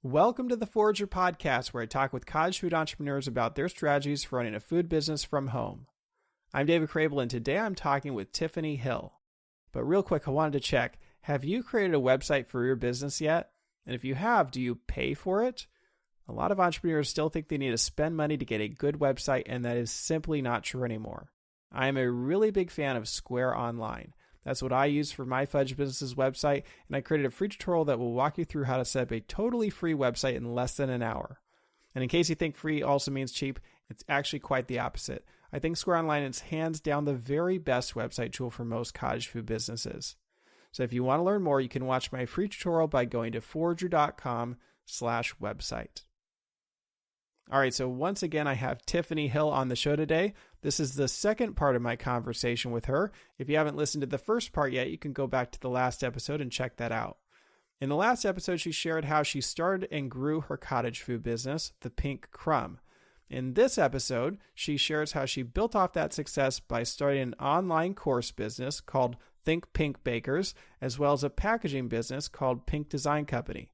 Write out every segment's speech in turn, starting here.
Welcome to the Forager Podcast, where I talk with cottage food entrepreneurs about their strategies for running a food business from home. I'm David Crable, and today I'm talking with Tiffany Hill. But real quick, I wanted to check, have you created a website for your business yet? And if you have, do you pay for it? A lot of entrepreneurs still think they need to spend money to get a good website, and that is simply not true anymore. I am a really big fan of Square Online. That's what I use for my Fudge Business's website, and I created a free tutorial that will walk you through how to set up a totally free website in less than an hour. And in case you think free also means cheap, it's actually quite the opposite. I think Square Online is hands down the very best website tool for most cottage food businesses. So if you want to learn more, you can watch my free tutorial by going to forager.com/website. All right, so once again, I have Tiffany Hill on the show today. This is the second part of my conversation with her. If you haven't listened to the first part yet, you can go back to the last episode and check that out. In the last episode, she shared how she started and grew her cottage food business, the Pink Crumbb. In this episode, she shares how she built off that success by starting an online course business called Think Pink Bakers, as well as a packaging business called Pink Design Company.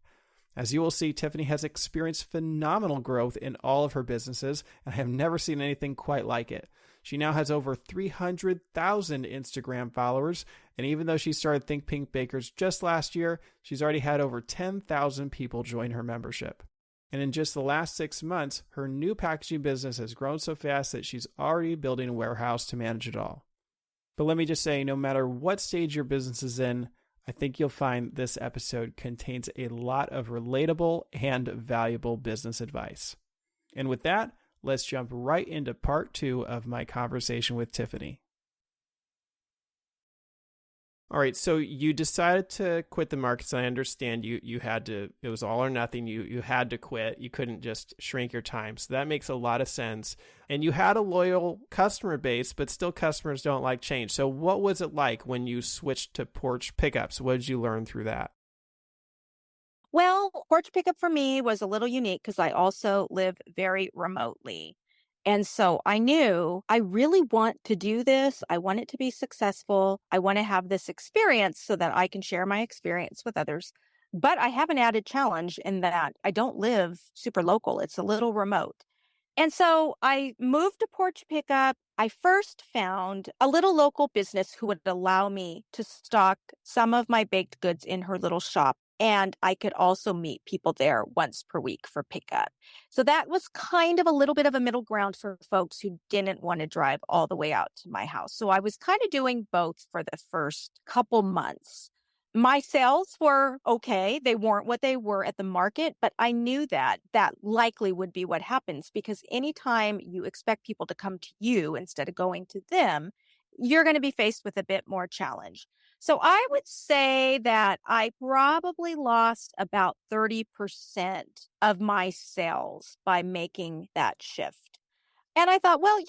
As you will see, Tiffany has experienced phenomenal growth in all of her businesses, and I have never seen anything quite like it. She now has over 300,000 Instagram followers, and even though she started Think Pink Bakers just last year, she's already had over 10,000 people join her membership. And in just the last 6 months, her new packaging business has grown so fast that she's already building a warehouse to manage it all. But let me just say, no matter what stage your business is in, I think you'll find this episode contains a lot of relatable and valuable business advice. And with that, let's jump right into part 2 of my conversation with Tiffany. All right, so you decided to quit the markets. I understand you had to, it was all or nothing. You had to quit. You couldn't just shrink your time. So that makes a lot of sense. And you had a loyal customer base, but still customers don't like change. So what was it like when you switched to porch pickups? What did you learn through that? Well, porch pickup for me was a little unique because I also live very remotely. And so I knew I really want to do this. I want it to be successful. I want to have this experience so that I can share my experience with others. But I have an added challenge in that I don't live super local. It's a little remote. And so I moved to porch pickup. I first found a little local business who would allow me to stock some of my baked goods in her little shop. And I could also meet people there once per week for pickup. So that was kind of a little bit of a middle ground for folks who didn't want to drive all the way out to my house. So I was kind of doing both for the first couple months. My sales were okay. They weren't what they were at the market, but I knew that likely would be what happens because anytime you expect people to come to you instead of going to them, you're going to be faced with a bit more challenge. So I would say that I probably lost about 30% of my sales by making that shift. And I thought, well,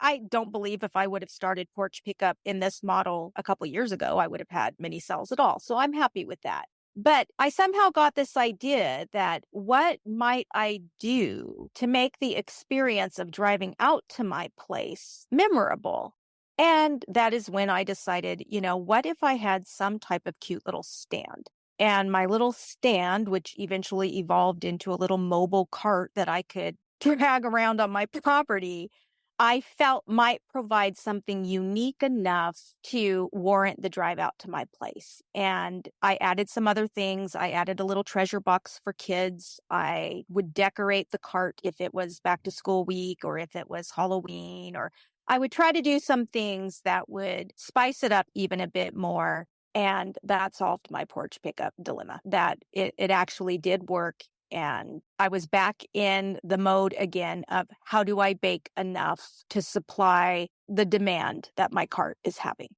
I don't believe if I would have started porch pickup in this model a couple of years ago, I would have had many sales at all. So I'm happy with that. But I somehow got this idea that what might I do to make the experience of driving out to my place memorable? And that is when I decided, what if I had some type of cute little stand? And my little stand, which eventually evolved into a little mobile cart that I could drag around on my property, I felt might provide something unique enough to warrant the drive out to my place. And I added some other things. I added a little treasure box for kids. I would decorate the cart if it was back to school week or if it was Halloween, or I would try to do some things that would spice it up even a bit more. And that solved my porch pickup dilemma, that it actually did work. And I was back in the mode again of how do I bake enough to supply the demand that my cart is having.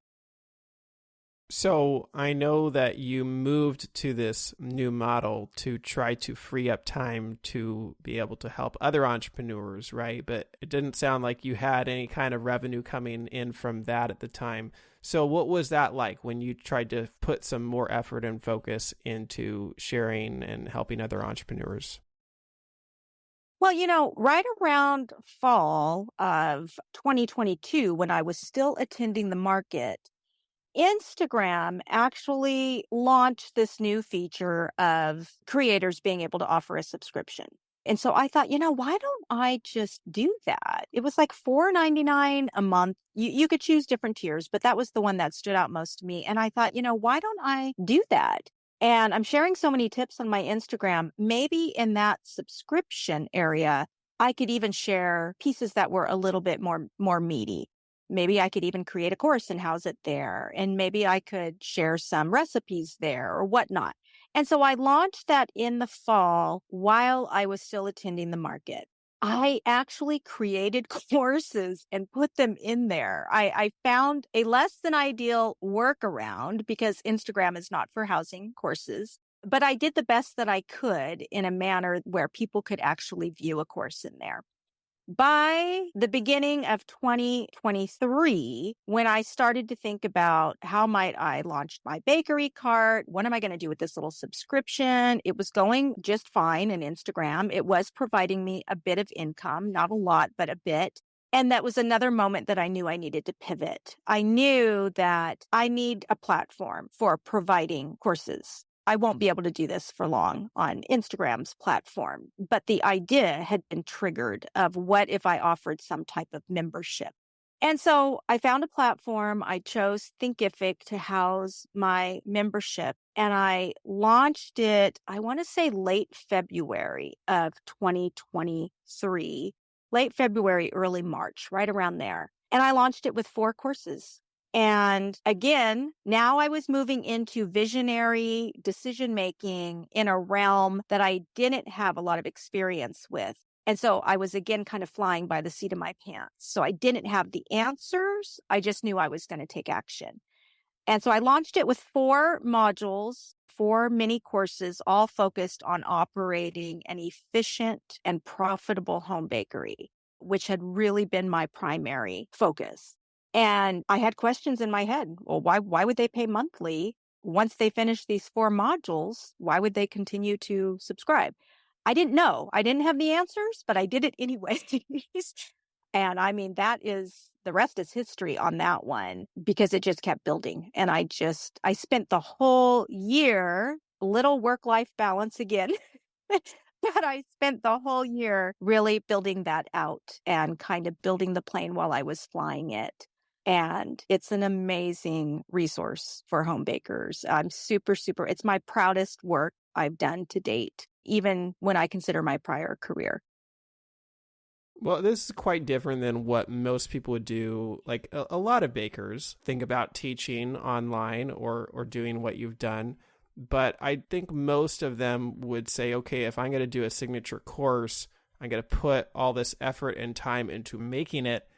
So I know that you moved to this new model to try to free up time to be able to help other entrepreneurs, right? But it didn't sound like you had any kind of revenue coming in from that at the time. So what was that like when you tried to put some more effort and focus into sharing and helping other entrepreneurs? Well, right around fall of 2022, when I was still attending the market, Instagram actually launched this new feature of creators being able to offer a subscription. And so I thought, why don't I just do that? It was like $4.99 a month. You could choose different tiers, but that was the one that stood out most to me. And I thought, why don't I do that? And I'm sharing so many tips on my Instagram. Maybe in that subscription area, I could even share pieces that were a little bit more meaty. Maybe I could even create a course and house it there. And maybe I could share some recipes there or whatnot. And so I launched that in the fall while I was still attending the market. I actually created courses and put them in there. I found a less than ideal workaround because Instagram is not for housing courses, but I did the best that I could in a manner where people could actually view a course in there. By the beginning of 2023, when I started to think about how might I launch my bakery cart, what am I going to do with this little subscription? It was going just fine in Instagram. It was providing me a bit of income, not a lot, but a bit. And that was another moment that I knew I needed to pivot. I knew that I need a platform for providing courses. I won't be able to do this for long on Instagram's platform, but the idea had been triggered of what if I offered some type of membership. And so I found a platform. I chose Thinkific to house my membership, and I launched it, I want to say late February of 2023, late February, early March, right around there. And I launched it with 4 courses. And again, now I was moving into visionary decision making in a realm that I didn't have a lot of experience with. And so I was again kind of flying by the seat of my pants. So I didn't have the answers. I just knew I was going to take action. And so I launched it with 4 modules, 4 mini courses, all focused on operating an efficient and profitable home bakery, which had really been my primary focus. And I had questions in my head. Well, why would they pay monthly? Once they finish these 4 modules, why would they continue to subscribe? I didn't know. I didn't have the answers, but I did it anyways. And I mean, the rest is history on that one because it just kept building. And I spent the whole year, little work-life balance again. But I spent the whole year really building that out and kind of building the plane while I was flying it. And it's an amazing resource for home bakers. I'm super, it's my proudest work I've done to date, even when I consider my prior career. Well, this is quite different than what most people would do. Like a lot of bakers think about teaching online or doing what you've done. But I think most of them would say, okay, if I'm going to do a signature course, I'm going to put all this effort and time into making it,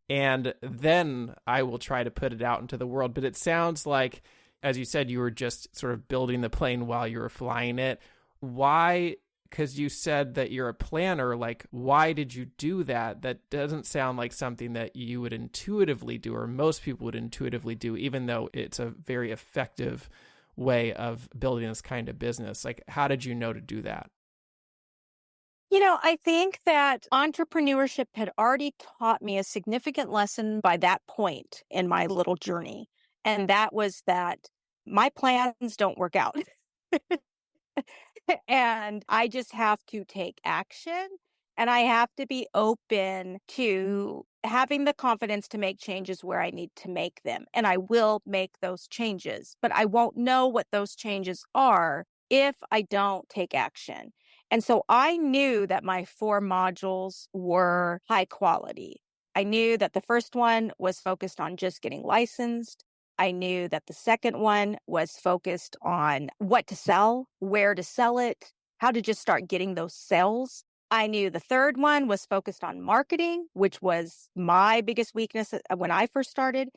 and then I will try to put it out into the world. But it sounds like, as you said, you were just sort of building the plane while you were flying it. Why? Because you said that you're a planner. Like, why did you do that? That doesn't sound like something that you would intuitively do, or most people would intuitively do, even though it's a very effective way of building this kind of business. Like, how did you know to do that? I think that entrepreneurship had already taught me a significant lesson by that point in my little journey. And that was that my plans don't work out. And I just have to take action, and I have to be open to having the confidence to make changes where I need to make them. And I will make those changes, but I won't know what those changes are if I don't take action. And so I knew that my 4 modules were high quality. I knew that the first one was focused on just getting licensed. I knew that the second one was focused on what to sell, where to sell it, how to just start getting those sales. I knew the third one was focused on marketing, which was my biggest weakness when I first started.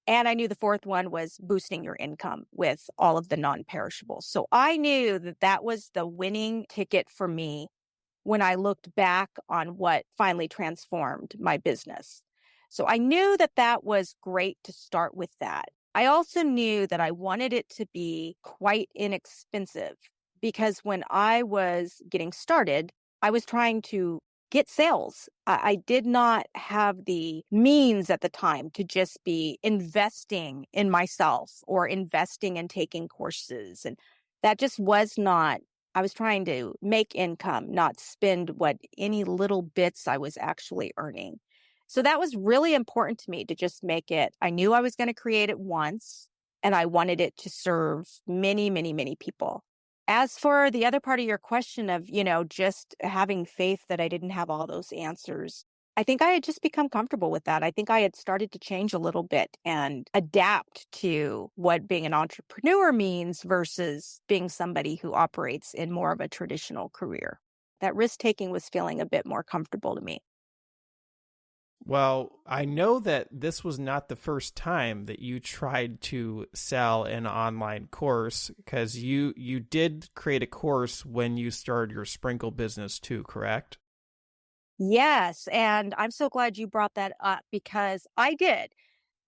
And I knew the fourth one was boosting your income with all of the non-perishables. So I knew that that was the winning ticket for me when I looked back on what finally transformed my business. So I knew that that was great to start with that. I also knew that I wanted it to be quite inexpensive because when I was getting started, I was trying to get sales. I did not have the means at the time to just be investing in myself or investing in taking courses. And that just was not, I was trying to make income, not spend what any little bits I was actually earning. So that was really important to me to just make it. I knew I was going to create it once and I wanted it to serve many, many, many people. As for the other part of your question of, just having faith that I didn't have all those answers, I think I had just become comfortable with that. I think I had started to change a little bit and adapt to what being an entrepreneur means versus being somebody who operates in more of a traditional career. That risk taking was feeling a bit more comfortable to me. Well, I know that this was not the first time that you tried to sell an online course, because you did create a course when you started your sprinkle business too, correct? Yes. And I'm so glad you brought that up because I did.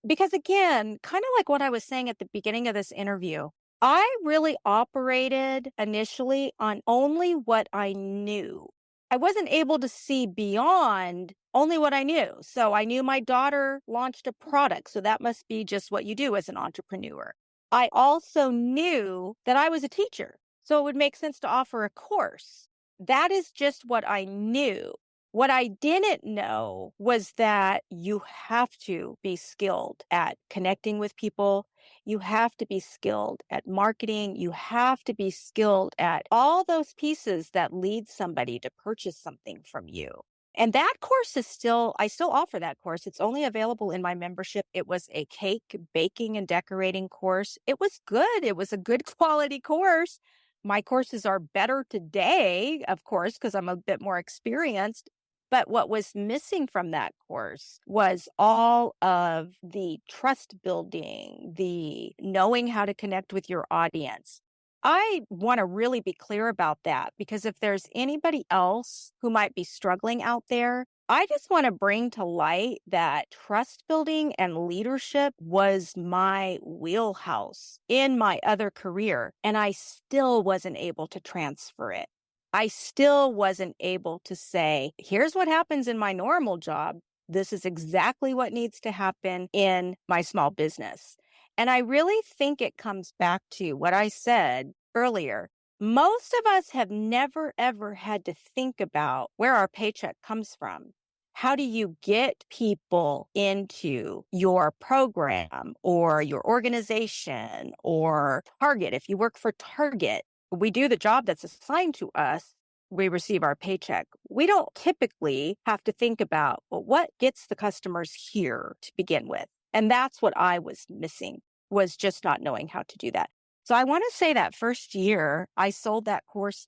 Because again, kind of like what I was saying at the beginning of this interview, I really operated initially on only what I knew. I wasn't able to see beyond only what I knew. So I knew my daughter launched a product. So that must be just what you do as an entrepreneur. I also knew that I was a teacher. So it would make sense to offer a course. That is just what I knew. What I didn't know was that you have to be skilled at connecting with people. You have to be skilled at marketing. You have to be skilled at all those pieces that lead somebody to purchase something from you. And that course is I still offer that course. It's only available in my membership. It was a cake baking and decorating course. It was good. It was a good quality course. My courses are better today, of course, because I'm a bit more experienced. But what was missing from that course was all of the trust building, the knowing how to connect with your audience. I want to really be clear about that because if there's anybody else who might be struggling out there, I just want to bring to light that trust building and leadership was my wheelhouse in my other career, and I still wasn't able to transfer it. I still wasn't able to say, here's what happens in my normal job. This is exactly what needs to happen in my small business. And I really think it comes back to what I said earlier. Most of us have never, ever had to think about where our paycheck comes from. How do you get people into your program or your organization or Target? If you work for Target, we do the job that's assigned to us, we receive our paycheck. We don't typically have to think about, well, what gets the customers here to begin with? And that's what I was missing, was just not knowing how to do that. So I want to say that first year, I sold that course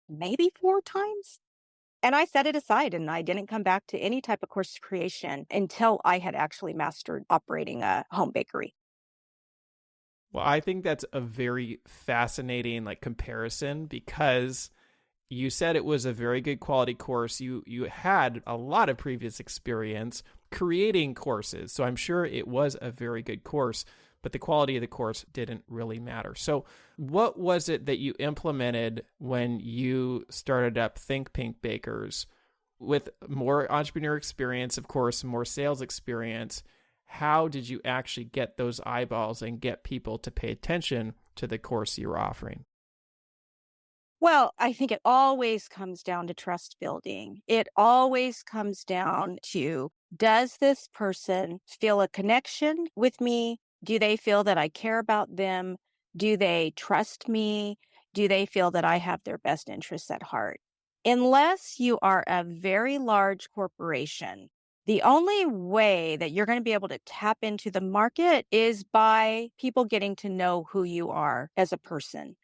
maybe 4 times. And I set it aside and I didn't come back to any type of course creation until I had actually mastered operating a home bakery. Well, I think that's a very fascinating comparison, because you said it was a very good quality course. You had a lot of previous experience creating courses, so I'm sure it was a very good course, but the quality of the course didn't really matter. So what was it that you implemented when you started up Think Pink Bakers with more entrepreneur experience, of course, more sales experience? How did you actually get those eyeballs and get people to pay attention to the course you're offering? Well, I think it always comes down to trust building. It always comes down to, does this person feel a connection with me? Do they feel that I care about them? Do they trust me? Do they feel that I have their best interests at heart? Unless you are a very large corporation, the only way that you're going to be able to tap into the market is by people getting to know who you are as a person.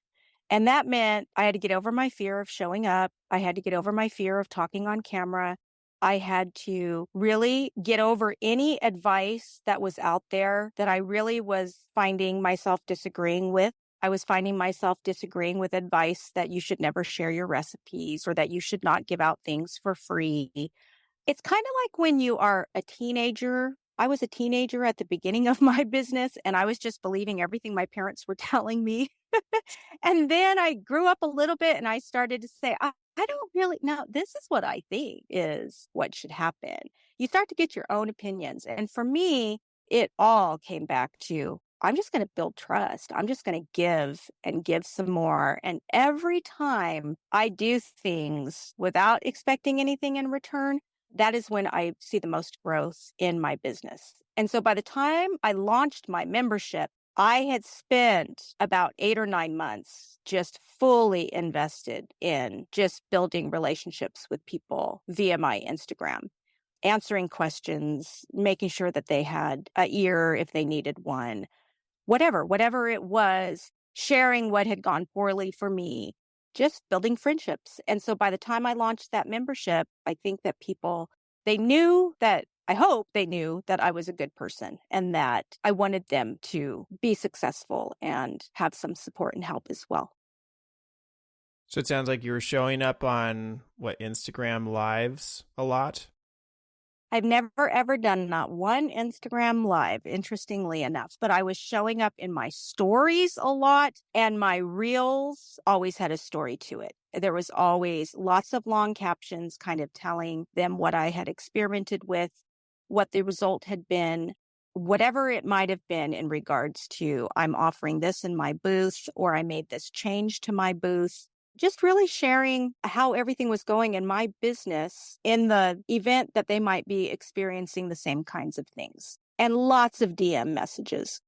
And that meant I had to get over my fear of showing up. I had to get over my fear of talking on camera. I had to really get over any advice that was out there that I really was finding myself disagreeing with. I was finding myself disagreeing with advice that you should never share your recipes or that you should not give out things for free. It's kind of like when you are a teenager. I was a teenager at the beginning of my business, and I was just believing everything my parents were telling me. And then I grew up a little bit and I started to say, I don't really know. This is what I think is what should happen. You start to get your own opinions. And for me, it all came back to I'm just going to build trust. I'm just going to give and give some more. And every time I do things without expecting anything in return, that is when I see the most growth in my business. And so by the time I launched my membership, I had spent about 8 or 9 months just fully invested in just building relationships with people via my Instagram, answering questions, making sure that they had a ear if they needed one, whatever it was, sharing what had gone poorly for me, just building friendships. And so by the time I launched that membership, I think that they knew that I hope they knew that I was a good person and that I wanted them to be successful and have some support and help as well. So it sounds like you were showing up on Instagram lives a lot. I've never ever done not one Instagram live, interestingly enough, but I was showing up in my stories a lot, and my reels always had a story to it. There was always lots of long captions kind of telling them what I had experimented with, what the result had been, whatever it might have been in regards to I'm offering this in my booth or I made this change to my booth. Just really sharing how everything was going in my business in the event that they might be experiencing the same kinds of things. And lots of DM messages.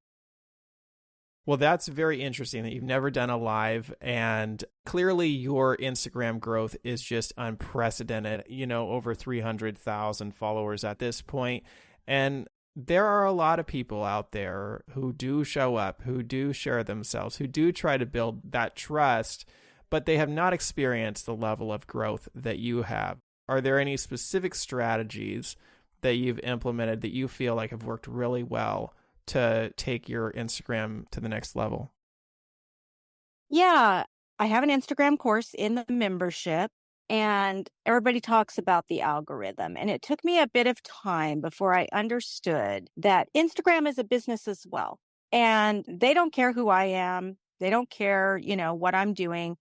Well, that's very interesting that you've never done a live, and clearly your Instagram growth is just unprecedented, over 300,000 followers at this point. And there are a lot of people out there who do show up, who do share themselves, who do try to build that trust, but they have not experienced the level of growth that you have. Are there any specific strategies that you've implemented that you feel like have worked really well to take your Instagram to the next level? Yeah, I have an Instagram course in the membership, and everybody talks about the algorithm. And it took me a bit of time before I understood that Instagram is a business as well. And they don't care who I am. They don't care, what I'm doing.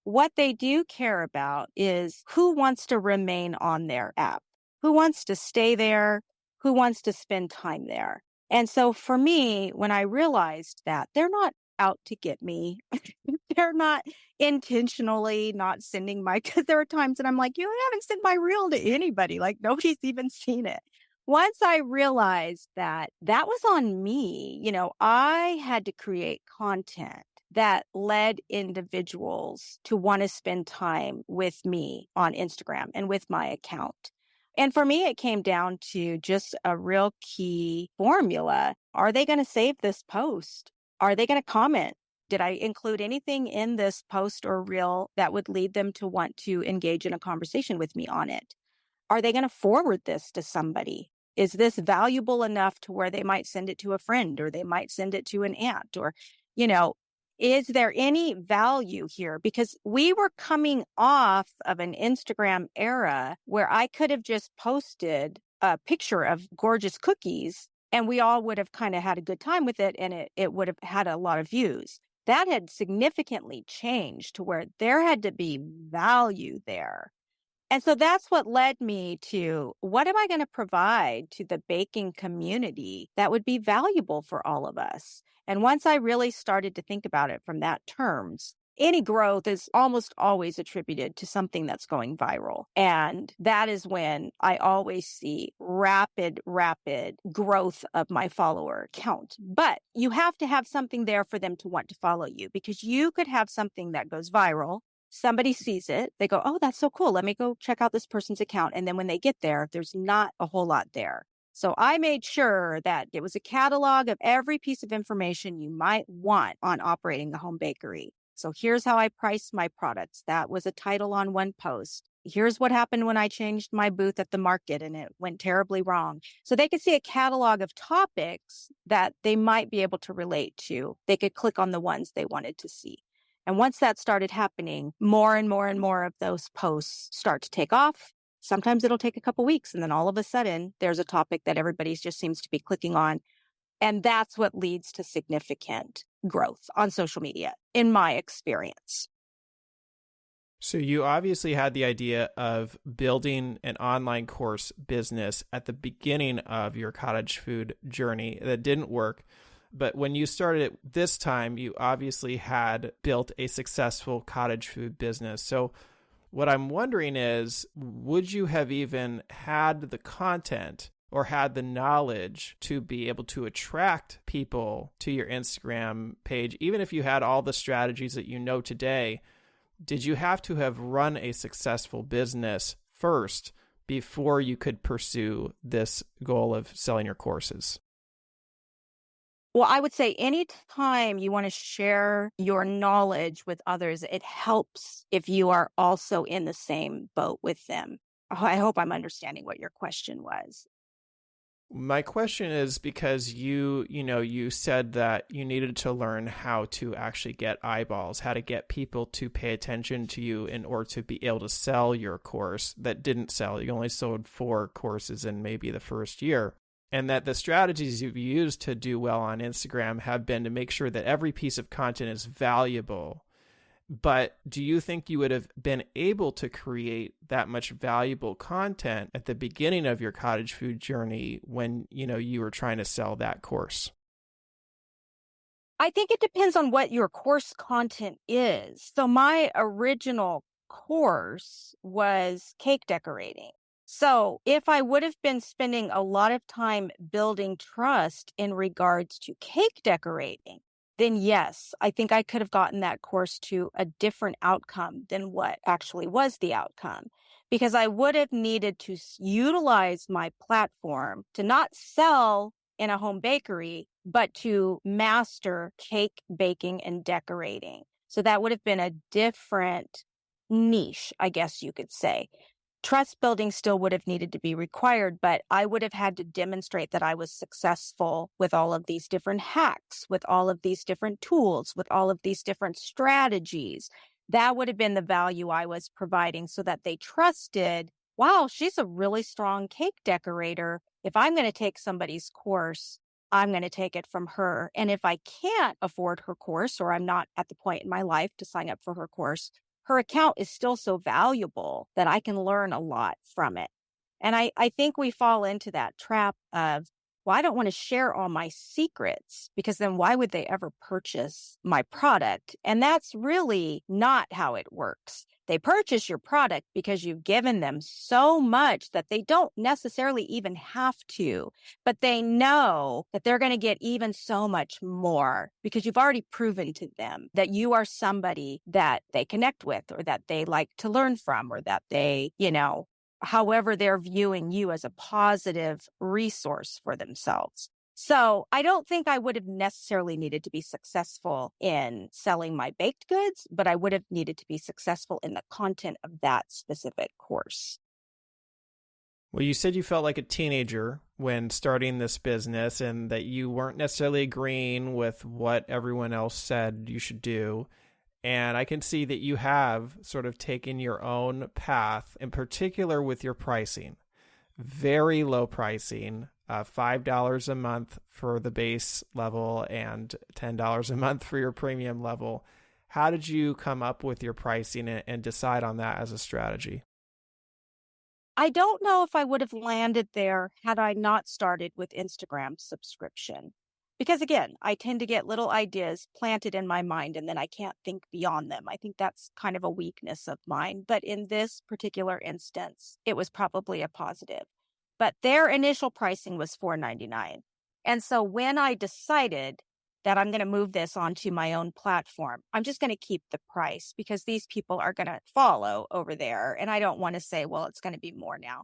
What they do care about is who wants to remain on their app, who wants to stay there, who wants to spend time there. And so for me, when I realized that they're not out to get me, they're not intentionally not sending because there are times that I'm like, you haven't sent my reel to anybody. Like nobody's even seen it. Once I realized that was on me, I had to create content that led individuals to want to spend time with me on Instagram and with my account. And for me, it came down to just a real key formula. Are they going to save this post? Are they going to comment? Did I include anything in this post or reel that would lead them to want to engage in a conversation with me on it? Are they going to forward this to somebody? Is this valuable enough to where they might send it to a friend or they might send it to an aunt or, is there any value here? Because we were coming off of an Instagram era where I could have just posted a picture of gorgeous cookies and we all would have kind of had a good time with it and it would have had a lot of views. That had significantly changed to where there had to be value there. And so that's what led me to what am I going to provide to the baking community that would be valuable for all of us? And once I really started to think about it from that terms, any growth is almost always attributed to something that's going viral. And that is when I always see rapid growth of my follower count. But you have to have something there for them to want to follow you because you could have something that goes viral. Somebody sees it, they go, oh, that's so cool. Let me go check out this person's account. And then when they get there, there's not a whole lot there. So I made sure that it was a catalog of every piece of information you might want on operating the home bakery. So here's how I price my products. That was a title on one post. Here's what happened when I changed my booth at the market and it went terribly wrong. So they could see a catalog of topics that they might be able to relate to. They could click on the ones they wanted to see. And once that started happening, more and more of those posts start to take off. Sometimes it'll take a couple weeks. And then all of a sudden, there's a topic that everybody just seems to be clicking on. And that's what leads to significant growth on social media, in my experience. So you obviously had the idea of building an online course business at the beginning of your cottage food journey. That didn't work. But when you started it this time, you obviously had built a successful cottage food business. So what I'm wondering is, would you have even had the content or had the knowledge to be able to attract people to your Instagram page, even if you had all the strategies that you know today? Did you have to have run a successful business first before you could pursue this goal of selling your courses? Well, I would say anytime you want to share your knowledge with others, it helps if you are also in the same boat with them. I hope I'm understanding what your question was. My question is because you said that you needed to learn how to actually get eyeballs, how to get people to pay attention to you in order to be able to sell your course that didn't sell. You only sold 4 courses in maybe the first year. And that the strategies you've used to do well on Instagram have been to make sure that every piece of content is valuable. But do you think you would have been able to create that much valuable content at the beginning of your cottage food journey when, you were trying to sell that course? I think it depends on what your course content is. So my original course was cake decorating. So if I would have been spending a lot of time building trust in regards to cake decorating, then yes, I think I could have gotten that course to a different outcome than what actually was the outcome. Because I would have needed to utilize my platform to not sell in a home bakery, but to master cake baking and decorating. So that would have been a different niche, I guess you could say. Trust building still would have needed to be required, but I would have had to demonstrate that I was successful with all of these different hacks, with all of these different tools, with all of these different strategies. That would have been the value I was providing so that they trusted, wow, she's a really strong cake decorator. If I'm going to take somebody's course, I'm going to take it from her. And if I can't afford her course, or I'm not at the point in my life to sign up for her course, her account is still so valuable that I can learn a lot from it. And I think we fall into that trap of, well, I don't want to share all my secrets because then why would they ever purchase my product? And that's really not how it works. They purchase your product because you've given them so much that they don't necessarily even have to, but they know that they're going to get even so much more because you've already proven to them that you are somebody that they connect with or that they like to learn from or that they, however they're viewing you as a positive resource for themselves. So I don't think I would have necessarily needed to be successful in selling my baked goods, but I would have needed to be successful in the content of that specific course. Well, you said you felt like a teenager when starting this business and that you weren't necessarily agreeing with what everyone else said you should do. And I can see that you have sort of taken your own path, in particular with your pricing. Very low pricing, $5 a month for the base level and $10 a month for your premium level. How did you come up with your pricing and decide on that as a strategy? I don't know if I would have landed there had I not started with Instagram subscription. Because again, I tend to get little ideas planted in my mind and then I can't think beyond them. I think that's kind of a weakness of mine. But in this particular instance, it was probably a positive. But their initial pricing was $4.99. And so when I decided that I'm going to move this onto my own platform, I'm just going to keep the price because these people are going to follow over there. And I don't want to say, well, it's going to be more now.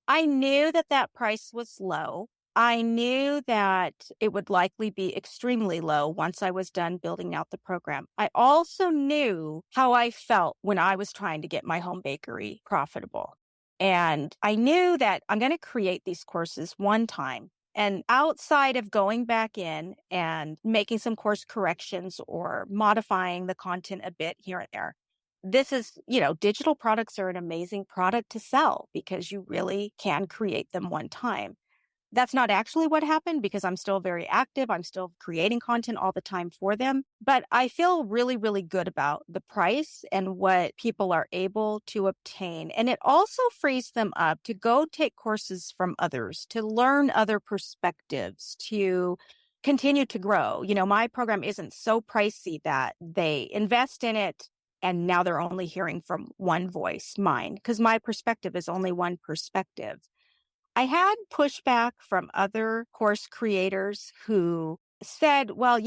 I knew that that price was low. I knew that it would likely be extremely low once I was done building out the program. I also knew how I felt when I was trying to get my home bakery profitable. And I knew that I'm going to create these courses one time. And outside of going back in and making some course corrections or modifying the content a bit here and there, this is, digital products are an amazing product to sell because you really can create them one time. That's not actually what happened because I'm still very active. I'm still creating content all the time for them. But I feel really, really good about the price and what people are able to obtain. And it also frees them up to go take courses from others, to learn other perspectives, to continue to grow. My program isn't so pricey that they invest in it and now they're only hearing from one voice, mine, because my perspective is only one perspective. I had pushback from other course creators who said, well,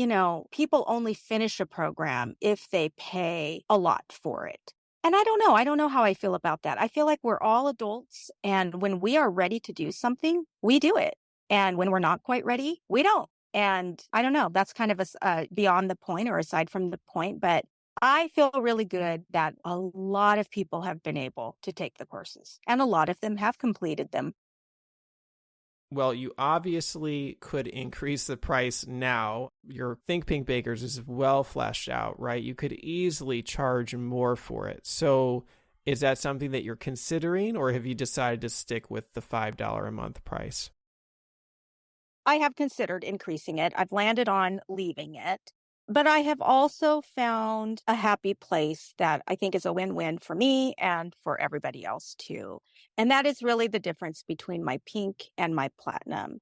people only finish a program if they pay a lot for it. And I don't know. I don't know how I feel about that. I feel like we're all adults. And when we are ready to do something, we do it. And when we're not quite ready, we don't. And I don't know. That's kind of beyond the point or aside from the point. But I feel really good that a lot of people have been able to take the courses and a lot of them have completed them. Well, you obviously could increase the price now. Your Think Pink Bakers is well fleshed out, right? You could easily charge more for it. So is that something that you're considering, or have you decided to stick with the $5 a month price? I have considered increasing it. I've landed on leaving it. But I have also found a happy place that I think is a win-win for me and for everybody else too. And that is really the difference between my pink and my platinum.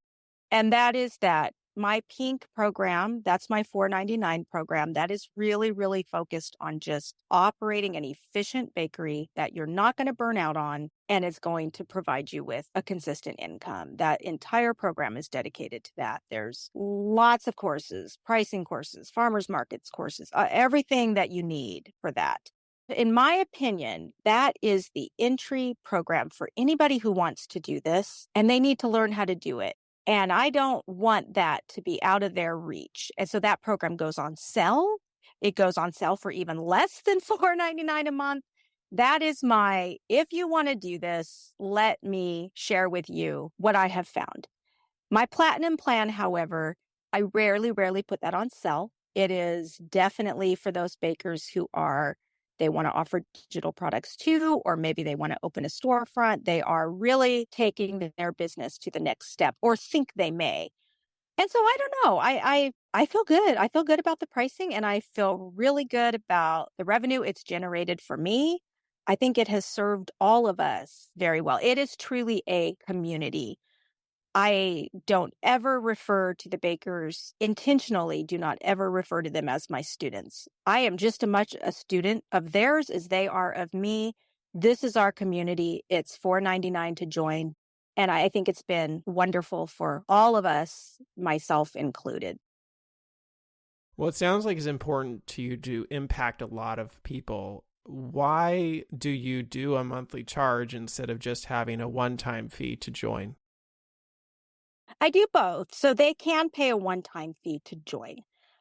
And that is that my pink program, that's my $4.99 program, that is really, really focused on just operating an efficient bakery that you're not going to burn out on and is going to provide you with a consistent income. That entire program is dedicated to that. There's lots of courses, pricing courses, farmers markets courses, everything that you need for that. In my opinion, that is the entry program for anybody who wants to do this, and they need to learn how to do it. And I don't want that to be out of their reach. And so that program goes on sale. It goes on sale for even less than $4.99 a month. That is if you want to do this, let me share with you what I have found. My platinum plan, however, I rarely put that on sale. It is definitely for those bakers who they want to offer digital products too, or maybe they want to open a storefront. They are really taking their business to the next step or think they may. And so I don't know. I feel good. I feel good about the pricing and I feel really good about the revenue it's generated for me. I think it has served all of us very well. It is truly a community. I don't ever refer to the bakers intentionally, do not ever refer to them as my students. I am just as much a student of theirs as they are of me. This is our community. It's $4.99 to join. And I think it's been wonderful for all of us, myself included. Well, it sounds like it's important to you to impact a lot of people. Why do you do a monthly charge instead of just having a one-time fee to join? I do both. So they can pay a one-time fee to join.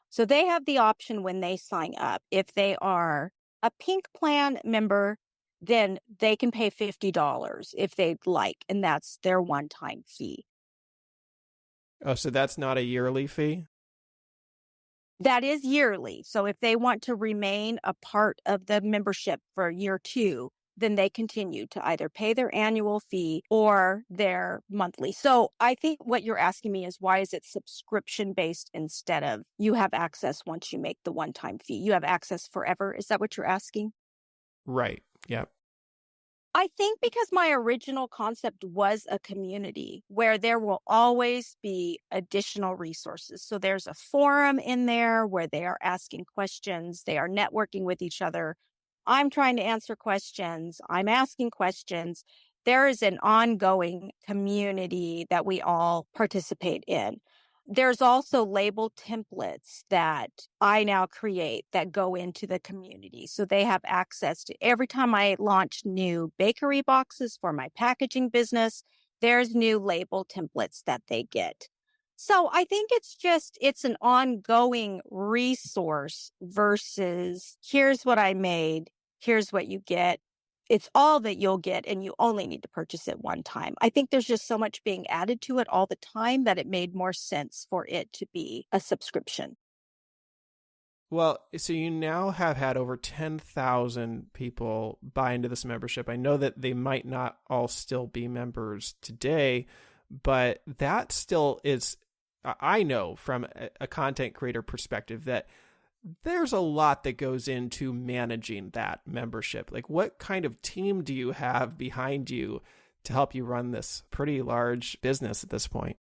So they have the option when they sign up. If they are a Pink Plan member, then they can pay $50 if they'd like, and that's their one-time fee. Oh, so that's not a yearly fee? That is yearly. So if they want to remain a part of the membership for year 2, then they continue to either pay their annual fee or their monthly. So I think what you're asking me is why is it subscription based instead of you have access once you make the one-time fee? You have access forever. Is that what you're asking? Right. Yep. I think because my original concept was a community where there will always be additional resources. So there's a forum in there where they are asking questions, they are networking with each other. I'm trying to answer questions, I'm asking questions. There is an ongoing community that we all participate in. There's also label templates that I now create that go into the community. So they have access to every time I launch new bakery boxes for my packaging business, there's new label templates that they get. So I think it's an ongoing resource versus here's what I made, here's what you get. It's all that you'll get and you only need to purchase it one time. I think there's just so much being added to it all the time that it made more sense for it to be a subscription. Well, so you now have had over 10,000 people buy into this membership. I know that they might not all still be members today, But that still is, I know from a content creator perspective that there's a lot that goes into managing that membership. Like, what kind of team do you have behind you to help you run this pretty large business at this point?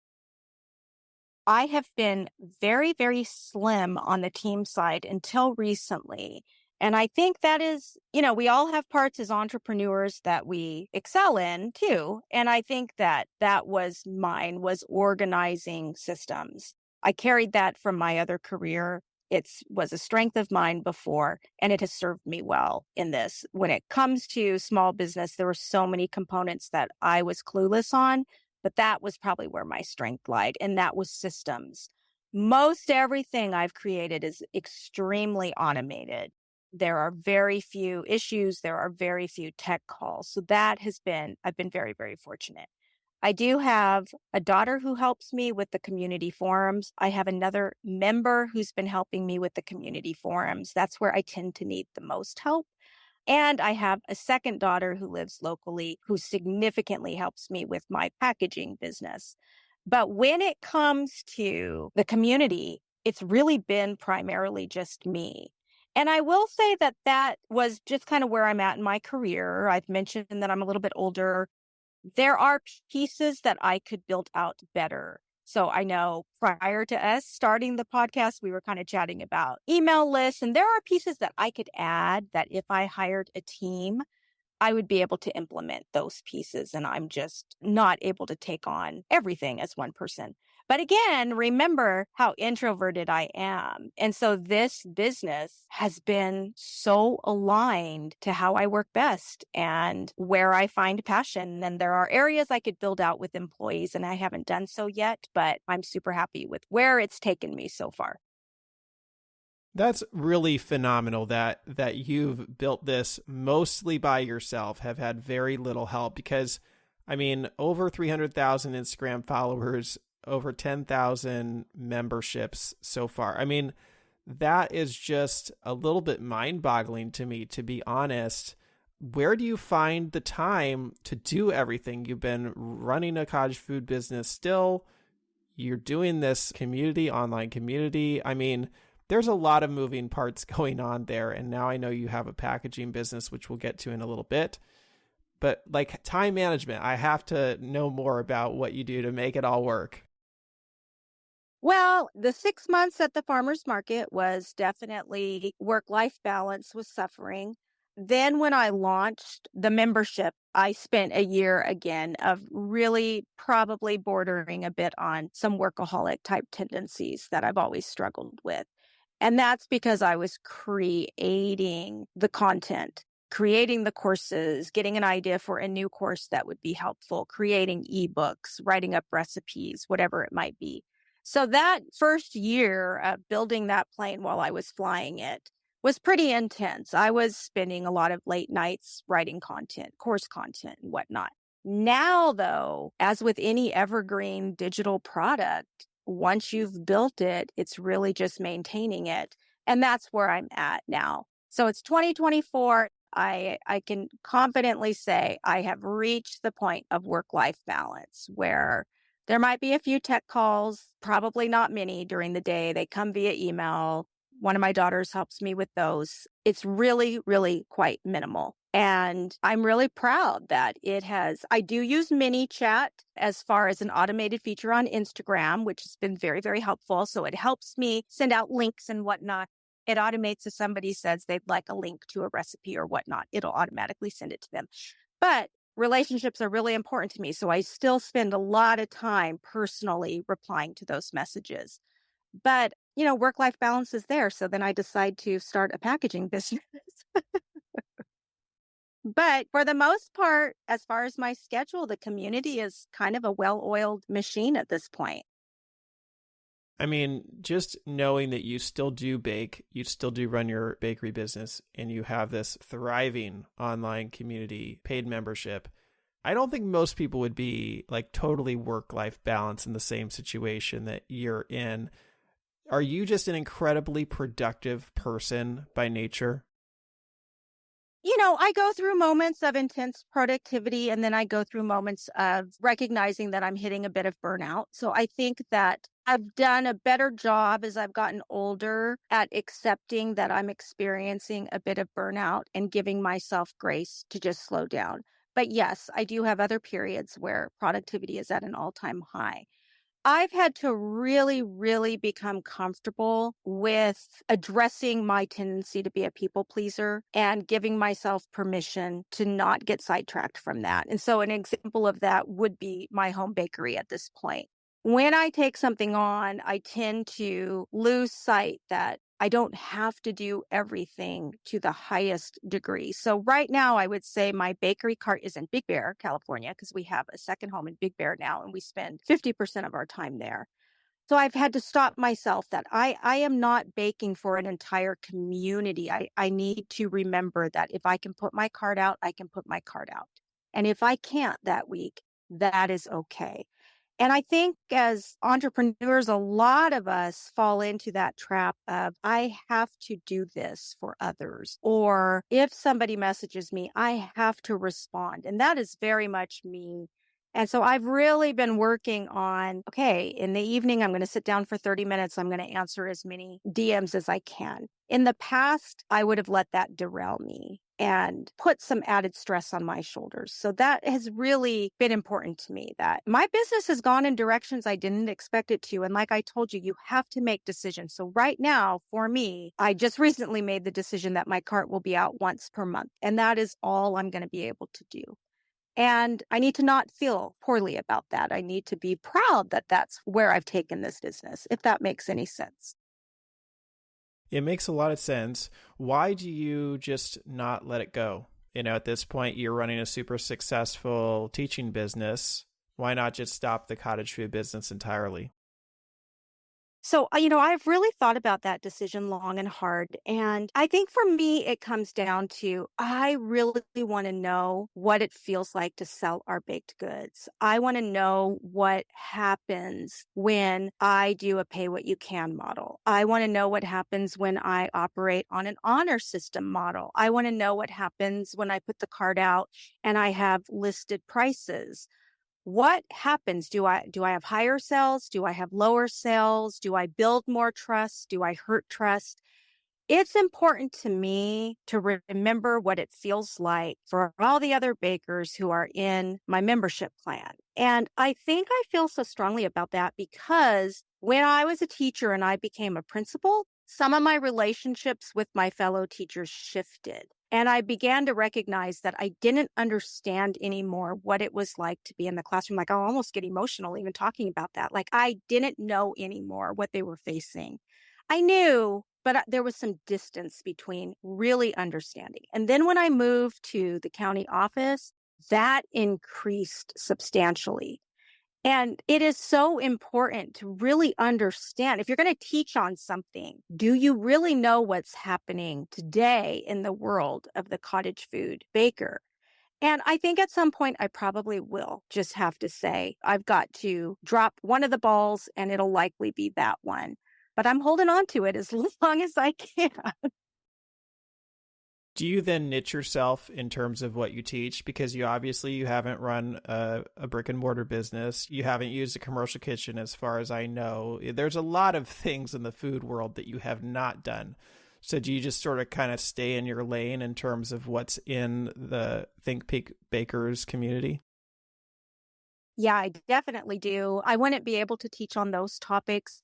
I have been very, very slim on the team side until recently. And I think that is, we all have parts as entrepreneurs that we excel in too. And I think that that was mine, was organizing systems. I carried that from my other career. It was a strength of mine before, and it has served me well in this. When it comes to small business, there were so many components that I was clueless on, but that was probably where my strength lied, and that was systems. Most everything I've created is extremely automated. There are very few issues. There are very few tech calls. So I've been very, very fortunate. I do have a daughter who helps me with the community forums. I have another member who's been helping me with the community forums. That's where I tend to need the most help. And I have a second daughter who lives locally who significantly helps me with my packaging business. But when it comes to the community, it's really been primarily just me. And I will say that that was just kind of where I'm at in my career. I've mentioned that I'm a little bit older. There are pieces that I could build out better. So I know prior to us starting the podcast, we were kind of chatting about email lists, and there are pieces that I could add that if I hired a team, I would be able to implement those pieces. And I'm just not able to take on everything as one person. But again, remember how introverted I am. And so this business has been so aligned to how I work best and where I find passion. And there are areas I could build out with employees, and I haven't done so yet, but I'm super happy with where it's taken me so far. That's really phenomenal that you've built this mostly by yourself, have had very little help, because I mean, over 300,000 Instagram followers, over 10,000 memberships so far. I mean, that is just a little bit mind-boggling to me, to be honest. Where do you find the time to do everything? You've been running a cottage food business still. You're doing this online community. I mean, there's a lot of moving parts going on there. And now I know you have a packaging business, which we'll get to in a little bit. But like time management, I have to know more about what you do to make it all work. Well, the 6 months at the farmer's market was definitely work-life balance was suffering. Then when I launched the membership, I spent a year again of really probably bordering a bit on some workaholic type tendencies that I've always struggled with. And that's because I was creating the content, creating the courses, getting an idea for a new course that would be helpful, creating ebooks, writing up recipes, whatever it might be. So that first year of building that plane while I was flying it was pretty intense. I was spending a lot of late nights writing content, course content and whatnot. Now, though, as with any evergreen digital product, once you've built it, it's really just maintaining it. And that's where I'm at now. So it's 2024. I can confidently say I have reached the point of work-life balance where there might be a few tech calls, probably not many during the day. They come via email. One of my daughters helps me with those. It's really, really quite minimal. And I'm really proud that I do use mini chat as far as an automated feature on Instagram, which has been very, very helpful. So it helps me send out links and whatnot. It automates if somebody says they'd like a link to a recipe or whatnot, it'll automatically send it to them. But relationships are really important to me. So I still spend a lot of time personally replying to those messages. But, work-life balance is there. So then I decide to start a packaging business. But for the most part, as far as my schedule, the community is kind of a well-oiled machine at this point. I mean, just knowing that you still do bake, you still do run your bakery business, and you have this thriving online community paid membership, I don't think most people would be like totally work-life balance in the same situation that you're in. Are you just an incredibly productive person by nature? I go through moments of intense productivity and then I go through moments of recognizing that I'm hitting a bit of burnout. So I think that I've done a better job as I've gotten older at accepting that I'm experiencing a bit of burnout and giving myself grace to just slow down. But yes, I do have other periods where productivity is at an all-time high. I've had to really, really become comfortable with addressing my tendency to be a people pleaser and giving myself permission to not get sidetracked from that. And so, an example of that would be my home bakery at this point. When I take something on, I tend to lose sight that I don't have to do everything to the highest degree. So, right now, I would say my bakery cart is in Big Bear, California, because we have a second home in Big Bear now, and we spend 50% of our time there. So I've had to stop myself that I am not baking for an entire community. I need to remember that if I can put my card out, I can put my card out. And if I can't that week, that is okay. And I think as entrepreneurs, a lot of us fall into that trap of, I have to do this for others. Or if somebody messages me, I have to respond. And that is very much me. And so I've really been working on, okay, in the evening, I'm going to sit down for 30 minutes. I'm going to answer as many DMs as I can. In the past, I would have let that derail me and put some added stress on my shoulders. So that has really been important to me, that my business has gone in directions I didn't expect it to. And like I told you, you have to make decisions. So right now, for me, I just recently made the decision that my cart will be out once per month. And that is all I'm going to be able to do. And I need to not feel poorly about that. I need to be proud that that's where I've taken this business, if that makes any sense. It makes a lot of sense. Why do you just not let it go? At this point, you're running a super successful teaching business. Why not just stop the cottage food business entirely? So, I've really thought about that decision long and hard. And I think for me, it comes down to, I really want to know what it feels like to sell our baked goods. I want to know what happens when I do a pay what you can model. I want to know what happens when I operate on an honor system model. I want to know what happens when I put the card out and I have listed prices. What happens? Do I have higher sales? Do I have lower sales? Do I build more trust? Do I hurt trust? It's important to me to remember what it feels like for all the other bakers who are in my membership plan. And I think I feel so strongly about that because when I was a teacher and I became a principal, some of my relationships with my fellow teachers shifted. And I began to recognize that I didn't understand anymore what it was like to be in the classroom. Like, I'll almost get emotional even talking about that. Like, I didn't know anymore what they were facing. I knew, but there was some distance between really understanding. And then when I moved to the county office, that increased substantially. And it is so important to really understand, if you're going to teach on something, do you really know what's happening today in the world of the cottage food baker? And I think at some point I probably will just have to say, I've got to drop one of the balls and it'll likely be that one. But I'm holding on to it as long as I can. Do you then niche yourself in terms of what you teach? Because you haven't run a brick and mortar business. You haven't used a commercial kitchen as far as I know. There's a lot of things in the food world that you have not done. So do you just sort of kind of stay in your lane in terms of what's in the Think Pink Bakers community? Yeah, I definitely do. I wouldn't be able to teach on those topics.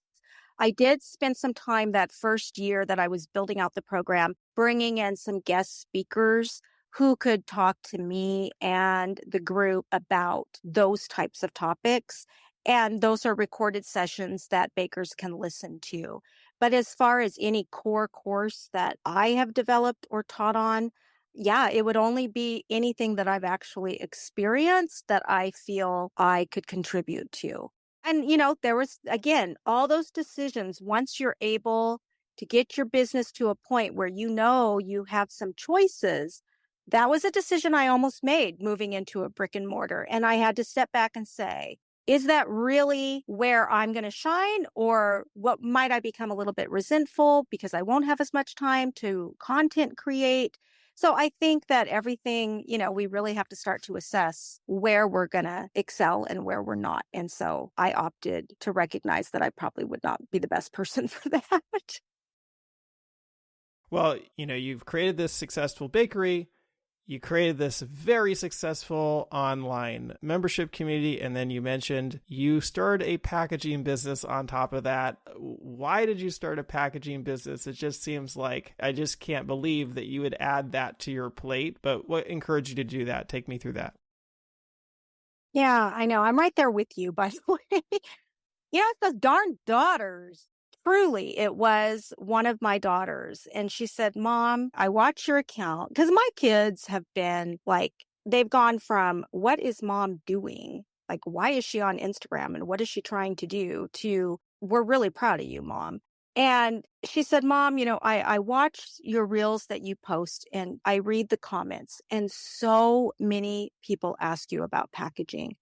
I did spend some time that first year that I was building out the program, bringing in some guest speakers who could talk to me and the group about those types of topics. And those are recorded sessions that bakers can listen to. But as far as any core course that I have developed or taught on, yeah, it would only be anything that I've actually experienced that I feel I could contribute to. And, there was, again, all those decisions. Once you're able to get your business to a point where you have some choices, that was a decision I almost made moving into a brick and mortar. And I had to step back and say, is that really where I'm going to shine? Or what might I become a little bit resentful because I won't have as much time to content create? So I think that everything, we really have to start to assess where we're going to excel and where we're not. And so I opted to recognize that I probably would not be the best person for that. Well, you've created this successful bakery. You created this very successful online membership community, and then you mentioned you started a packaging business on top of that. Why did you start a packaging business? It just seems like I just can't believe that you would add that to your plate, but what encouraged you to do that? Take me through that. Yeah, I know. I'm right there with you, by the way. It's those darn daughters. Truly, it was one of my daughters. And she said, Mom, I watch your account. Because my kids have been like, they've gone from what is mom doing? Like, why is she on Instagram? And what is she trying to do? To, we're really proud of you, Mom. And she said, Mom, I watch your reels that you post and I read the comments. And so many people ask you about packaging.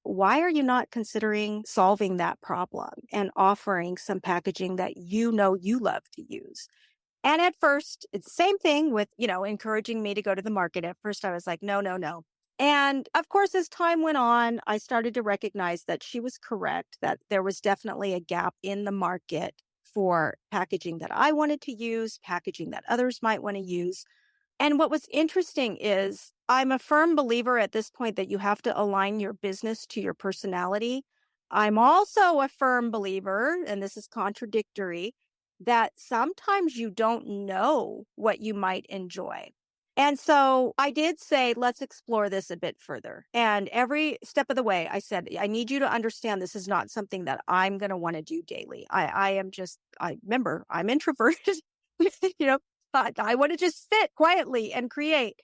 Why are you not considering solving that problem and offering some packaging that you love to use? And at first, it's the same thing with, encouraging me to go to the market. At first, I was like, no, no, no. And of course, as time went on, I started to recognize that she was correct, that there was definitely a gap in the market for packaging that I wanted to use, packaging that others might want to use. And what was interesting is I'm a firm believer at this point that you have to align your business to your personality. I'm also a firm believer, and this is contradictory, that sometimes you don't know what you might enjoy. And so I did say, let's explore this a bit further. And every step of the way, I said, I need you to understand this is not something that I'm going to want to do daily. I remember, I'm introverted, but I want to just sit quietly and create.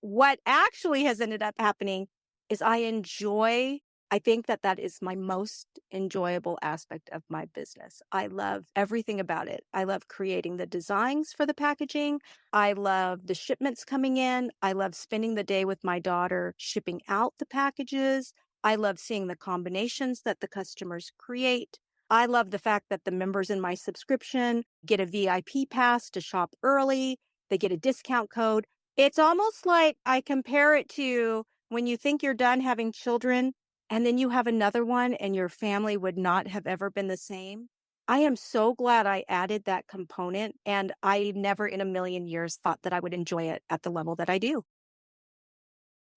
What actually has ended up happening is I think that is my most enjoyable aspect of my business. I love everything about it. I love creating the designs for the packaging. I love the shipments coming in. I love spending the day with my daughter shipping out the packages. I love seeing the combinations that the customers create. I love the fact that the members in my subscription get a VIP pass to shop early. They get a discount code. It's almost like I compare it to when you think you're done having children and then you have another one and your family would not have ever been the same. I am so glad I added that component, and I never in a million years thought that I would enjoy it at the level that I do.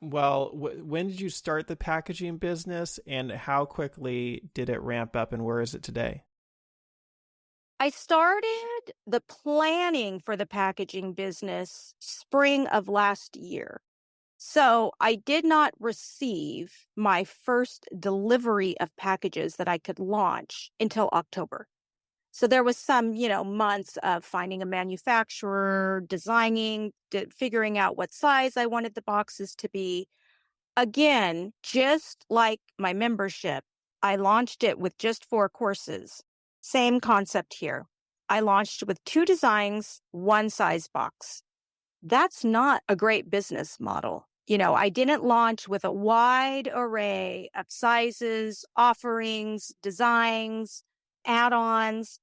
Well, when did you start the packaging business, and how quickly did it ramp up, and where is it today? I started the planning for the packaging business spring of last year. So I did not receive my first delivery of packages that I could launch until October. So there was some, months of finding a manufacturer, designing, figuring out what size I wanted the boxes to be. Again, just like my membership, I launched it with just 4 courses. Same concept here. I launched with 2 designs, 1 size box. That's not a great business model. I didn't launch with a wide array of sizes, offerings, designs, add-ons.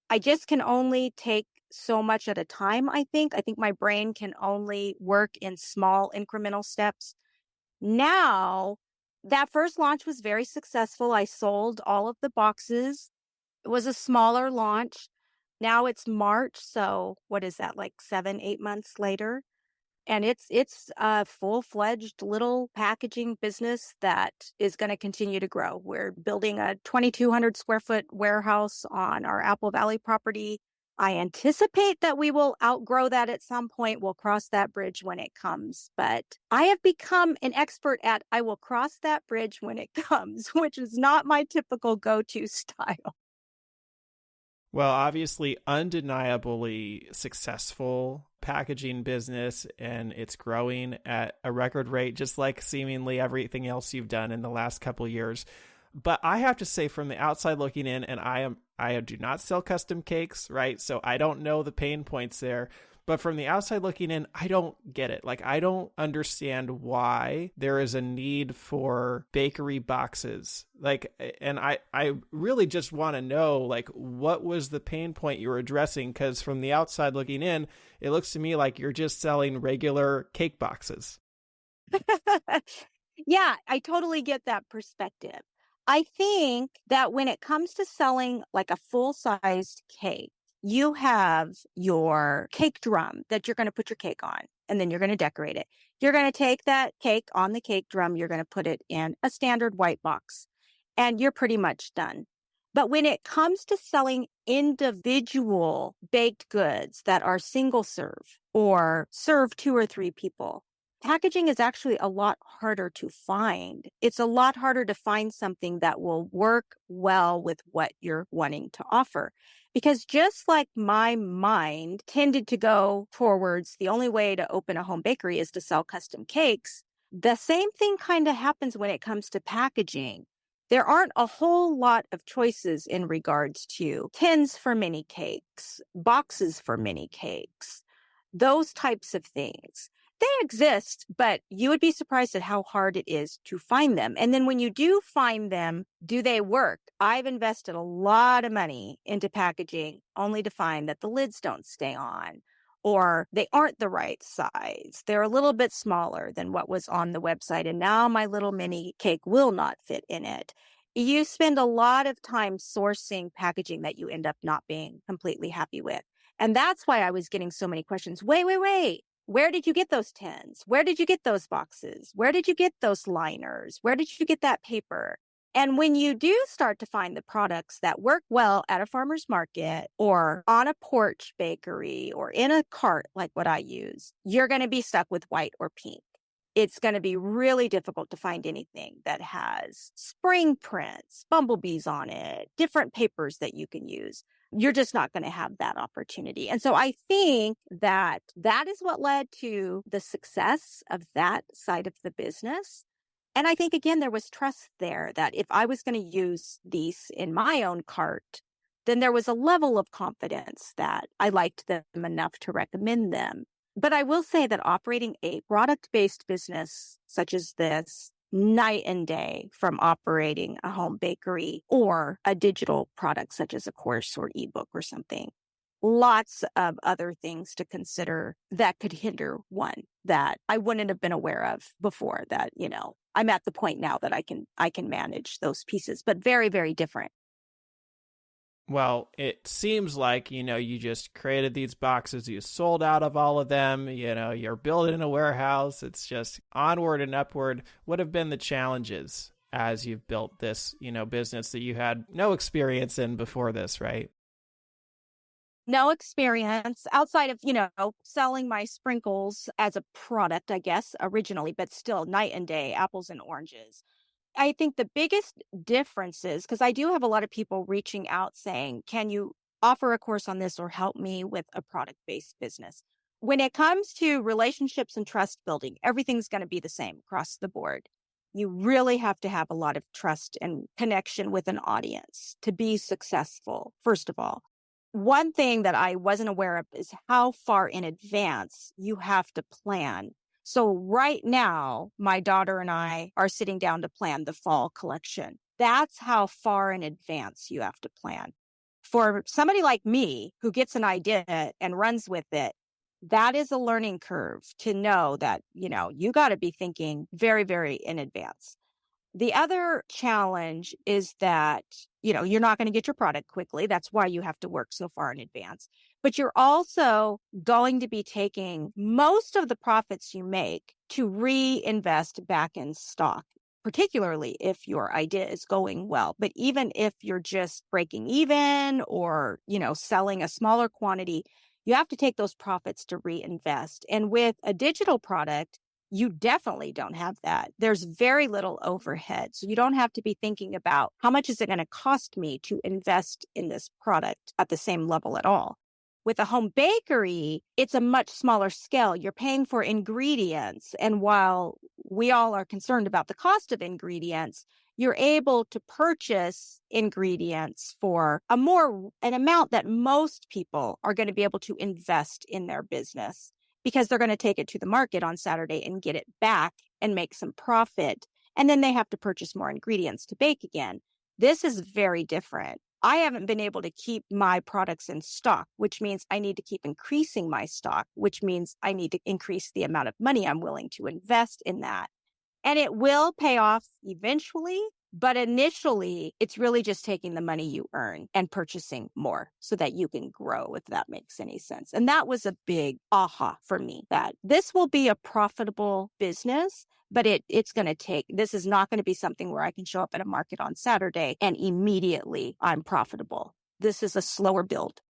I just can only take so much at a time, I think. I think my brain can only work in small incremental steps. Now, that first launch was very successful. I sold all of the boxes. It was a smaller launch. Now it's March, so what is that, like 7, 8 months later? And it's a full-fledged little packaging business that is going to continue to grow. We're building a 2,200 square foot warehouse on our Apple Valley property. I anticipate that we will outgrow that at some point. We'll cross that bridge when it comes. But I have become an expert at I will cross that bridge when it comes, which is not my typical go-to style. Well, obviously, undeniably successful packaging business, and it's growing at a record rate, just like seemingly everything else you've done in the last couple of years. But I have to say, from the outside looking in, and I do not sell custom cakes, right? So I don't know the pain points there. But from the outside looking in, I don't get it. Like, I don't understand why there is a need for bakery boxes. Like, and I really just want to know, like, what was the pain point you were addressing? Because from the outside looking in, it looks to me like you're just selling regular cake boxes. Yeah, I totally get that perspective. I think that when it comes to selling like a full-sized cake, you have your cake drum that you're going to put your cake on, and then you're going to decorate it. You're going to take that cake on the cake drum, you're going to put it in a standard white box, and you're pretty much done. But when it comes to selling individual baked goods that are single serve or serve 2 or 3 people, packaging is actually a lot harder to find. It's a lot harder to find something that will work well with what you're wanting to offer. Because just like my mind tended to go towards the only way to open a home bakery is to sell custom cakes, the same thing kind of happens when it comes to packaging. There aren't a whole lot of choices in regards to tins for mini cakes, boxes for mini cakes, those types of things. They exist, but you would be surprised at how hard it is to find them. And then when you do find them, do they work? I've invested a lot of money into packaging only to find that the lids don't stay on, or they aren't the right size. They're a little bit smaller than what was on the website, and now my little mini cake will not fit in it. You spend a lot of time sourcing packaging that you end up not being completely happy with. And that's why I was getting so many questions. Wait. Where did you get those tins? Where did you get those boxes? Where did you get those liners? Where did you get that paper? And when you do start to find the products that work well at a farmer's market or on a porch bakery or in a cart like what I use, you're going to be stuck with white or pink. It's going to be really difficult to find anything that has spring prints, bumblebees on it, different papers that you can use. You're just not going to have that opportunity. And so I think that that is what led to the success of that side of the business. And I think, again, there was trust there that if I was going to use these in my own cart, then there was a level of confidence that I liked them enough to recommend them. But I will say that operating a product-based business such as this, night and day from operating a home bakery or a digital product such as a course or ebook or something. Lots of other things to consider that could hinder one that I wouldn't have been aware of before, that, I'm at the point now that I can manage those pieces, but very, very different. Well, it seems like, you just created these boxes, you sold out of all of them, you're building a warehouse. It's just onward and upward. What have been the challenges as you've built this, business that you had no experience in before this, right? No experience outside of, selling my sprinkles as a product, I guess, originally, but still night and day, apples and oranges. I think the biggest difference is because I do have a lot of people reaching out saying, can you offer a course on this or help me with a product-based business? When it comes to relationships and trust building, everything's going to be the same across the board. You really have to have a lot of trust and connection with an audience to be successful, first of all. One thing that I wasn't aware of is how far in advance you have to plan. So right now, my daughter and I are sitting down to plan the fall collection. That's how far in advance you have to plan. For somebody like me who gets an idea and runs with it, that is a learning curve to know that, you got to be thinking very, very in advance. The other challenge is that, you're not going to get your product quickly. That's why you have to work so far in advance. But you're also going to be taking most of the profits you make to reinvest back in stock, particularly if your idea is going well. But even if you're just breaking even or, selling a smaller quantity, you have to take those profits to reinvest. And with a digital product, you definitely don't have that. There's very little overhead. So you don't have to be thinking about how much is it going to cost me to invest in this product at the same level at all. With a home bakery, it's a much smaller scale. You're paying for ingredients. And while we all are concerned about the cost of ingredients, you're able to purchase ingredients for an amount that most people are going to be able to invest in their business, because they're going to take it to the market on Saturday and get it back and make some profit. And then they have to purchase more ingredients to bake again. This is very different. I haven't been able to keep my products in stock, which means I need to keep increasing my stock, which means I need to increase the amount of money I'm willing to invest in that. And it will pay off eventually, but initially it's really just taking the money you earn and purchasing more so that you can grow, if that makes any sense. And that was a big aha for me, that this will be a profitable business, but this is not going to be something where I can show up at a market on Saturday and immediately I'm profitable. This is a slower build.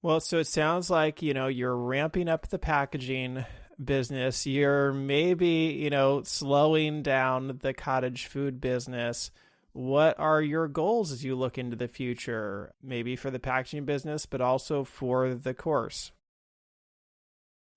Well, so it sounds like, you're ramping up the packaging business. You're maybe, slowing down the cottage food business. What are your goals as you look into the future? Maybe for the packaging business, but also for the course.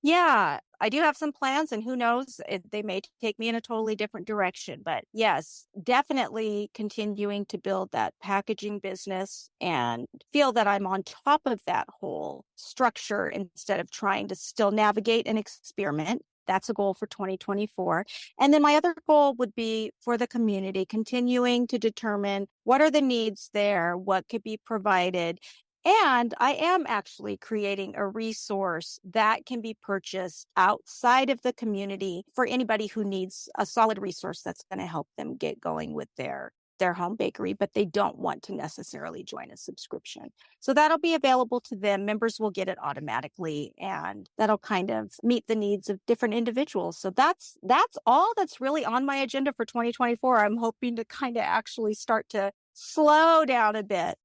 Yeah, I do have some plans, and who knows, they may take me in a totally different direction. But yes, definitely continuing to build that packaging business and feel that I'm on top of that whole structure instead of trying to still navigate and experiment. That's a goal for 2024. And then my other goal would be for the community, continuing to determine what are the needs there, what could be provided. And I am actually creating a resource that can be purchased outside of the community for anybody who needs a solid resource that's going to help them get going with their home bakery, but they don't want to necessarily join a subscription. So that'll be available to them. Members will get it automatically, and that'll kind of meet the needs of different individuals. So that's all that's really on my agenda for 2024. I'm hoping to kind of actually start to slow down a bit.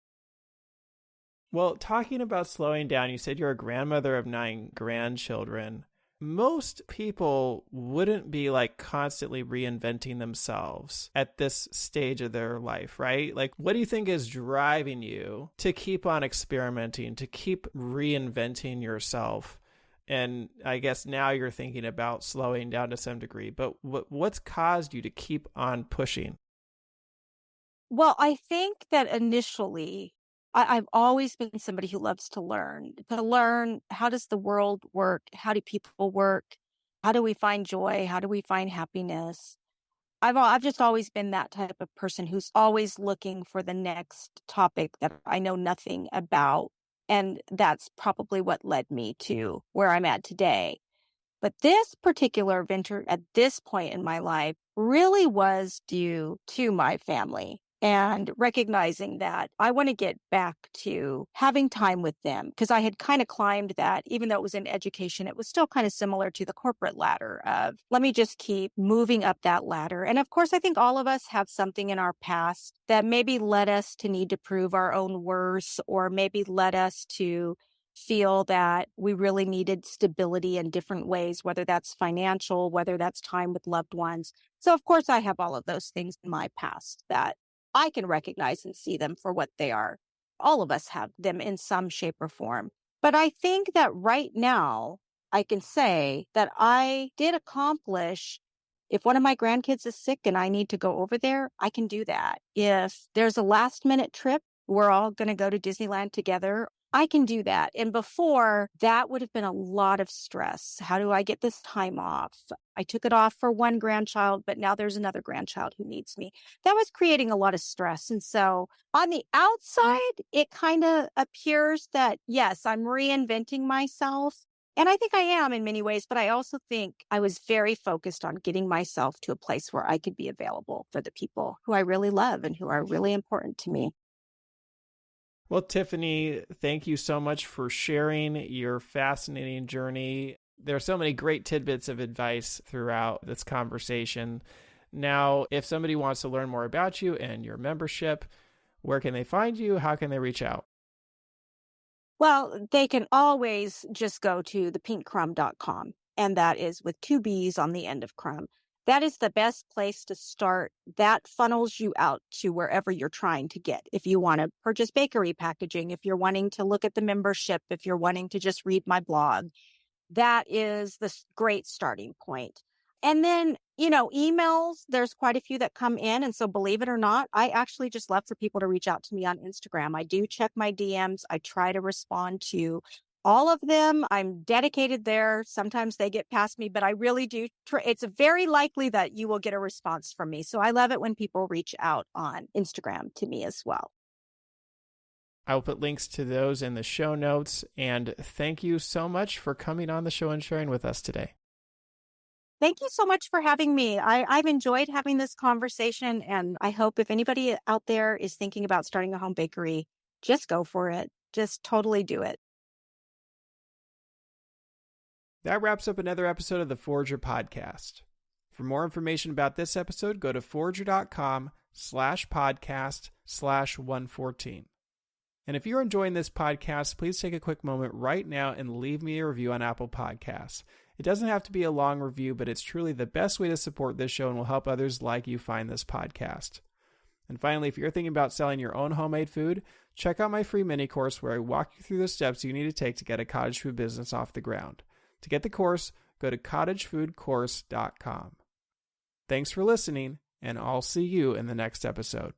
Well, talking about slowing down, you said you're a grandmother of 9 grandchildren. Most people wouldn't be constantly reinventing themselves at this stage of their life, right? What do you think is driving you to keep on experimenting, to keep reinventing yourself? And I guess now you're thinking about slowing down to some degree, but what's caused you to keep on pushing? Well, I think that initially I've always been somebody who loves to learn how does the world work? How do people work? How do we find joy? How do we find happiness? I've just always been that type of person who's always looking for the next topic that I know nothing about. And that's probably what led me to where I'm at today. But this particular venture at this point in my life really was due to my family and recognizing that I want to get back to having time with them, because I had kind of climbed that. Even though it was in education, it was still kind of similar to the corporate ladder of let me just keep moving up that ladder. And of course, I think all of us have something in our past that maybe led us to need to prove our own worth, or maybe led us to feel that we really needed stability in different ways, whether that's financial, whether that's time with loved ones. So of course I have all of those things in my past that I can recognize and see them for what they are. All of us have them in some shape or form. But I think that right now I can say that I did accomplish. If one of my grandkids is sick and I need to go over there, I can do that. If there's a last minute trip, we're all going to go to Disneyland together, I can do that. And before, that would have been a lot of stress. How do I get this time off? I took it off for one grandchild, but now there's another grandchild who needs me. That was creating a lot of stress. And so on the outside, it kind of appears that, yes, I'm reinventing myself. And I think I am in many ways, but I also think I was very focused on getting myself to a place where I could be available for the people who I really love and who are really important to me. Well, Tiffany, thank you so much for sharing your fascinating journey. There are so many great tidbits of advice throughout this conversation. Now, if somebody wants to learn more about you and your membership, where can they find you? How can they reach out? Well, they can always just go to thepinkcrumb.com, and that is with 2 B's on the end of crumb. that is the best place to start. That funnels you out to wherever you're trying to get. If you want to purchase bakery packaging, if you're wanting to look at the membership, if you're wanting to just read my blog, that is the great starting point. And then, emails, there's quite a few that come in. And so believe it or not, I actually just love for people to reach out to me on Instagram. I do check my DMs. I try to respond to all of them. I'm dedicated there. Sometimes they get past me, but I really do. It's very likely that you will get a response from me. So I love it when people reach out on Instagram to me as well. I will put links to those in the show notes. And thank you so much for coming on the show and sharing with us today. Thank you so much for having me. I've enjoyed having this conversation, and I hope if anybody out there is thinking about starting a home bakery, just go for it. Just totally do it. That wraps up another episode of the Forager Podcast. For more information about this episode, go to forager.com/podcast/114. And if you're enjoying this podcast, please take a quick moment right now and leave me a review on Apple Podcasts. It doesn't have to be a long review, but it's truly the best way to support this show and will help others like you find this podcast. And finally, if you're thinking about selling your own homemade food, check out my free mini course where I walk you through the steps you need to take to get a cottage food business off the ground. To get the course, go to cottagefoodcourse.com. Thanks for listening, and I'll see you in the next episode.